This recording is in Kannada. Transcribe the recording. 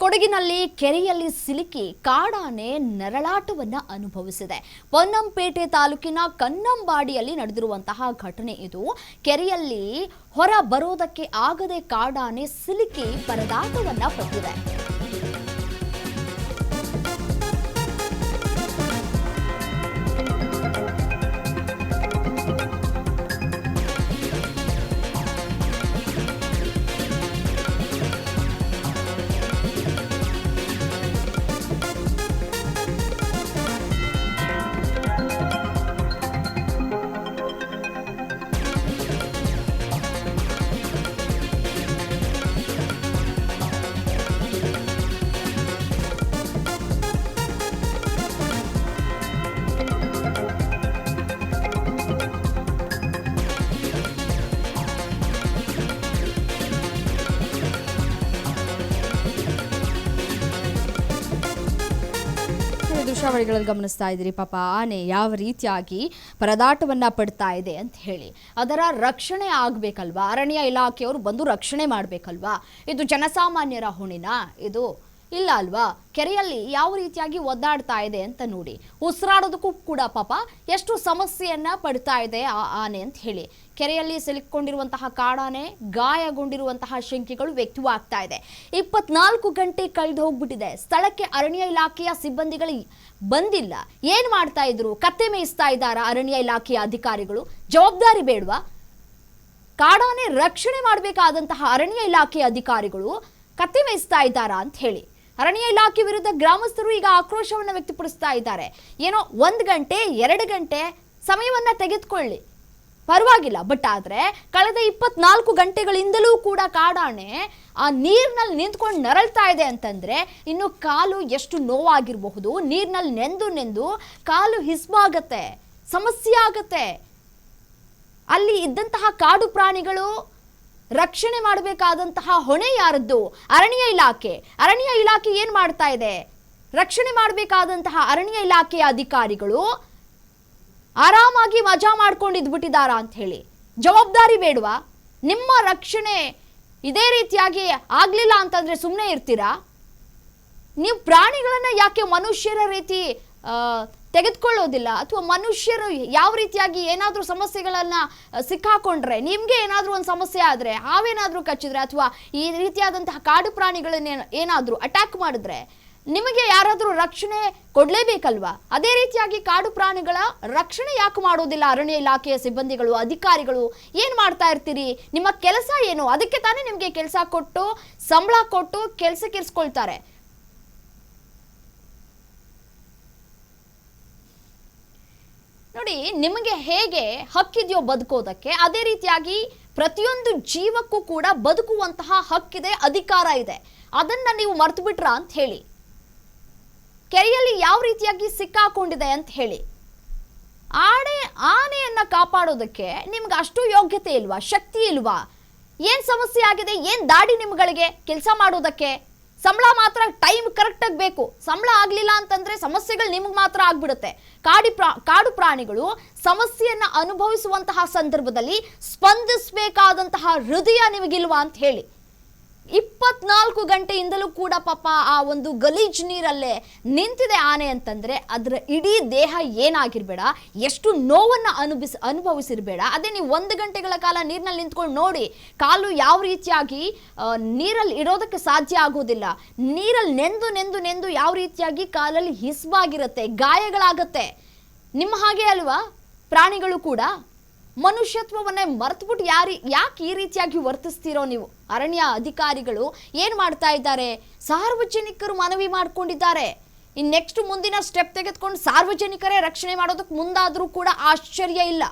ಕೊಡಗಿನಲ್ಲಿ ಕೆರೆಯಲ್ಲಿ ಸಿಲುಕಿ ಕಾಡಾನೆ ನರಳಾಟವನ್ನ ಅನುಭವಿಸಿದೆ. ಪೊನ್ನಂಪೇಟೆ ತಾಲೂಕಿನ ಕನ್ನಂಬಾಡಿಯಲ್ಲಿ ನಡೆದಿರುವಂತಹ ಘಟನೆ ಇದು. ಕೆರೆಯಲ್ಲಿ ಹೊರ ಬರೋದಕ್ಕೆ ಆಗದೆ ಕಾಡಾನೆ ಸಿಲುಕಿ ಪರದಾಟವನ್ನ ಪಟ್ಟಿದೆ. ದೃಶ್ಯಾವಳಿಗಳಲ್ಲಿ ಗಮನಿಸ್ತಾ ಇದ್ದೀರಿ. ಪಾಪ ಆನೆ ಯಾವ ರೀತಿಯಾಗಿ ಪರದಾಟವನ್ನ ಪಡ್ತಾ ಇದೆ ಅಂತ ಹೇಳಿ. ಅದರ ರಕ್ಷಣೆ ಆಗ್ಬೇಕಲ್ವಾ, ಅರಣ್ಯ ಇಲಾಖೆಯವರು ಬಂದು ರಕ್ಷಣೆ ಮಾಡ್ಬೇಕಲ್ವಾ. ಇದು ಜನಸಾಮಾನ್ಯರ ಹೊಣೆನಾ? ಇದು ಇಲ್ಲ ಅಲ್ವಾ. ಕೆರೆಯಲ್ಲಿ ಯಾವ ರೀತಿಯಾಗಿ ಒದ್ದಾಡ್ತಾ ಇದೆ ಅಂತ ನೋಡಿ. ಉಸಿರಾಡೋದಕ್ಕೂ ಕೂಡ ಪಾಪ ಎಷ್ಟು ಸಮಸ್ಯೆಯನ್ನ ಪಡ್ತಾ ಇದೆ ಆ ಆನೆ ಅಂತ ಹೇಳಿ. ಕೆರೆಯಲ್ಲಿ ಸಿಲುಕೊಂಡಿರುವಂತಹ ಕಾಡಾನೆ ಗಾಯಗೊಂಡಿರುವಂತಹ ಶಂಕೆಗಳು ವ್ಯಕ್ತವಾಗ್ತಾ ಇದೆ. 24 ಗಂಟೆ ಕಳೆದು ಹೋಗ್ಬಿಟ್ಟಿದೆ. ಸ್ಥಳಕ್ಕೆ ಅರಣ್ಯ ಇಲಾಖೆಯ ಸಿಬ್ಬಂದಿಗಳು ಬಂದಿಲ್ಲ. ಏನ್ ಮಾಡ್ತಾ ಇದ್ರು? ಕತ್ತೆ ಮೇಯಿಸ್ತಾ ಇದ್ದಾರ ಅರಣ್ಯ ಇಲಾಖೆಯ ಅಧಿಕಾರಿಗಳು? ಜವಾಬ್ದಾರಿ ಬೇಡವಾ? ಕಾಡಾನೆ ರಕ್ಷಣೆ ಮಾಡಬೇಕಾದಂತಹ ಅರಣ್ಯ ಇಲಾಖೆಯ ಅಧಿಕಾರಿಗಳು ಕತ್ತೆ ಮೇಯಿಸ್ತಾ ಇದ್ದಾರಾ ಅಂತ ಹೇಳಿ ಅರಣ್ಯ ಇಲಾಖೆ ವಿರುದ್ಧ ಗ್ರಾಮಸ್ಥರು ಈಗ ಆಕ್ರೋಶವನ್ನು ವ್ಯಕ್ತಪಡಿಸ್ತಾ ಇದ್ದಾರೆ. ಏನೋ 1 ಗಂಟೆ 2 ಗಂಟೆ ಸಮಯವನ್ನ ತೆಗೆದುಕೊಳ್ಳಿ, ಪರವಾಗಿಲ್ಲ. ಬಟ್ ಆದ್ರೆ ಕಳೆದ 24 ಗಂಟೆಗಳಿಂದಲೂ ಕೂಡ ಕಾಡಾನೆ ಆ ನೀರಿನಲ್ಲಿ ನಿಂತ್ಕೊಂಡು ನರಳ್ತಾ ಇದೆ ಅಂತಂದ್ರೆ ಇನ್ನು ಕಾಲು ಎಷ್ಟು ನೋವಾಗಿರಬಹುದು. ನೀರಿನಲ್ಲಿ ನೆಂದು ಕಾಲು ಹಿಸ್ಬಾಗತ್ತೆ, ಸಮಸ್ಯೆ ಆಗತ್ತೆ. ಅಲ್ಲಿ ಇದ್ದಂತಹ ಕಾಡು ಪ್ರಾಣಿಗಳು ರಕ್ಷಣೆ ಮಾಡಬೇಕಾದಂತಹ ಹೊಣೆ ಯಾರದ್ದು? ಅರಣ್ಯ ಇಲಾಖೆ. ಅರಣ್ಯ ಇಲಾಖೆ ಏನ್ ಮಾಡ್ತಾ ಇದೆ? ರಕ್ಷಣೆ ಮಾಡಬೇಕಾದಂತಹ ಅರಣ್ಯ ಇಲಾಖೆಯ ಅಧಿಕಾರಿಗಳು ಆರಾಮಾಗಿ ಮಜಾ ಮಾಡ್ಕೊಂಡಿದ್ಬಿಟ್ಟಿದಾರ ಅಂತ ಹೇಳಿ ಜವಾಬ್ದಾರಿ ಬೇಡವಾ? ನಿಮ್ಮ ರಕ್ಷಣೆ ಇದೇ ರೀತಿಯಾಗಿ ಆಗ್ಲಿಲ್ಲ ಅಂತಂದ್ರೆ ಸುಮ್ಮನೆ ಇರ್ತೀರಾ? ನೀವು ಪ್ರಾಣಿಗಳನ್ನ ಯಾಕೆ ಮನುಷ್ಯರ ರೀತಿ ತೆಗೆದುಕೊಳ್ಳೋದಿಲ್ಲ? ಅಥವಾ ಮನುಷ್ಯರು ಯಾವ ರೀತಿಯಾಗಿ ಏನಾದರೂ ಸಮಸ್ಯೆಗಳನ್ನ ಸಿಕ್ಕಾಕೊಂಡ್ರೆ, ನಿಮ್ಗೆ ಏನಾದರೂ ಒಂದು ಸಮಸ್ಯೆ ಆದ್ರೆ, ಹಾವೇನಾದ್ರೂ ಕಚ್ಚಿದ್ರೆ, ಅಥವಾ ಈ ರೀತಿಯಾದಂತಹ ಕಾಡು ಪ್ರಾಣಿಗಳನ್ನ ಏನಾದ್ರೂ ಅಟ್ಯಾಕ್ ಮಾಡಿದ್ರೆ ನಿಮಗೆ ಯಾರಾದರೂ ರಕ್ಷಣೆ ಕೊಡ್ಲೇಬೇಕಲ್ವಾ? ಅದೇ ರೀತಿಯಾಗಿ ಕಾಡು ಪ್ರಾಣಿಗಳ ರಕ್ಷಣೆ ಯಾಕೆ ಮಾಡೋದಿಲ್ಲ ಅರಣ್ಯ ಇಲಾಖೆಯ ಸಿಬ್ಬಂದಿಗಳು, ಅಧಿಕಾರಿಗಳು? ಏನ್ ಮಾಡ್ತಾ ಇರ್ತೀರಿ? ನಿಮ್ಮ ಕೆಲಸ ಏನು? ಅದಕ್ಕೆ ತಾನೇ ನಿಮ್ಗೆ ಕೆಲಸ ಕೊಟ್ಟು ಸಂಬಳ ಕೊಟ್ಟು ಕೆಲಸಕ್ಕೆ ಇರಿಸ್ಕೊಳ್ತಾರೆ. ನೋಡಿ, ನಿಮಗೆ ಹೇಗೆ ಹಕ್ಕಿದೆಯೋ ಬದುಕೋದಕ್ಕೆ, ಅದೇ ರೀತಿಯಾಗಿ ಪ್ರತಿಯೊಂದು ಜೀವಕ್ಕೂ ಕೂಡ ಬದುಕುವಂತಹ ಹಕ್ಕಿದೆ, ಅಧಿಕಾರ ಇದೆ. ಅದನ್ನ ನೀವು ಮರ್ತು ಬಿಟ್ರ ಅಂತ ಹೇಳಿ. ಕೆರೆಯಲ್ಲಿ ಯಾವ ರೀತಿಯಾಗಿ ಸಿಕ್ಕಾಕೊಂಡಿದೆ ಅಂತ ಹೇಳಿ. ಆನೆಯನ್ನ ಕಾಪಾಡೋದಕ್ಕೆ ನಿಮ್ಗೆ ಅಷ್ಟು ಯೋಗ್ಯತೆ ಇಲ್ವಾ? ಶಕ್ತಿ ಇಲ್ವಾ? ಏನ್ ಸಮಸ್ಯೆ ಆಗಿದೆ? ಏನ್ ದಾಡಿ ನಿಮ್ಗಳಿಗೆ ಕೆಲಸ ಮಾಡೋದಕ್ಕೆ? ಸಂಬಳ ಮಾತ್ರ ಟೈಮ್ ಕರೆಕ್ಟಾಗಿ ಬೇಕು. ಸಂಬಳ ಆಗ್ಲಿಲ್ಲ ಅಂತಂದ್ರೆ ಸಮಸ್ಯೆಗಳು ನಿಮ್ಗೆ ಮಾತ್ರ ಆಗ್ಬಿಡುತ್ತೆ. ಕಾಡು ಪ್ರಾಣಿಗಳು ಸಮಸ್ಯೆಯನ್ನ ಅನುಭವಿಸುವಂತಹ ಸಂದರ್ಭದಲ್ಲಿ ಸ್ಪಂದಿಸಬೇಕಾದಂತಹ ಹೃದಯ ನಿಮಗಿಲ್ವಾ ಅಂತ ಹೇಳಿ. 24 ಗಂಟೆಯಿಂದಲೂ ಕೂಡ ಪಾಪ ಆ ಒಂದು ಗಲೀಜ್ ನೀರಲ್ಲೇ ನಿಂತಿದೆ ಆನೆ ಅಂತಂದ್ರೆ ಅದರ ಇಡೀ ದೇಹ ಏನಾಗಿರ್ಬೇಡ, ಎಷ್ಟು ನೋವನ್ನ ಅನುಭವಿಸಿರ್ಬೇಡ. ಅದೇ ನೀವು 1 ಗಂಟೆಗಳ ಕಾಲ ನೀರಿನಲ್ಲಿ ನಿಂತ್ಕೊಂಡು ನೋಡಿ, ಕಾಲು ಯಾವ ರೀತಿಯಾಗಿ ನೀರಲ್ಲಿ ಇಡೋದಕ್ಕೆ ಸಾಧ್ಯ ಆಗೋದಿಲ್ಲ. ನೀರಲ್ಲಿ ನೆಂದು ಯಾವ ರೀತಿಯಾಗಿ ಕಾಲಲ್ಲಿ ಹಿಸ್ಬಾಗಿರುತ್ತೆ, ಗಾಯಗಳಾಗತ್ತೆ. ನಿಮ್ಮ ಹಾಗೆ ಅಲ್ವಾ ಪ್ರಾಣಿಗಳು ಕೂಡ? ಮನುಷ್ಯತ್ವವನ್ನೇ ಮರೆತುಬಿಟ್ಟು ಯಾಕೆ ಈ ರೀತಿಯಾಗಿ ವರ್ತಿಸ್ತೀರೋ ನೀವು? ಅರಣ್ಯ ಅಧಿಕಾರಿಗಳು ಏನ್ ಮಾಡ್ತಾ ಇದ್ದಾರೆ? ಸಾರ್ವಜನಿಕರು ಮನವಿ ಮಾಡ್ಕೊಂಡಿದ್ದಾರೆ. ನೆಕ್ಸ್ಟ್ ಮುಂದಿನ ಸ್ಟೆಪ್ ತೆಗೆದುಕೊಂಡು ಸಾರ್ವಜನಿಕರೇ ರಕ್ಷಣೆ ಮಾಡೋದಕ್ಕೆ ಮುಂದಾದ್ರೂ ಕೂಡ ಆಶ್ಚರ್ಯ ಇಲ್ಲ.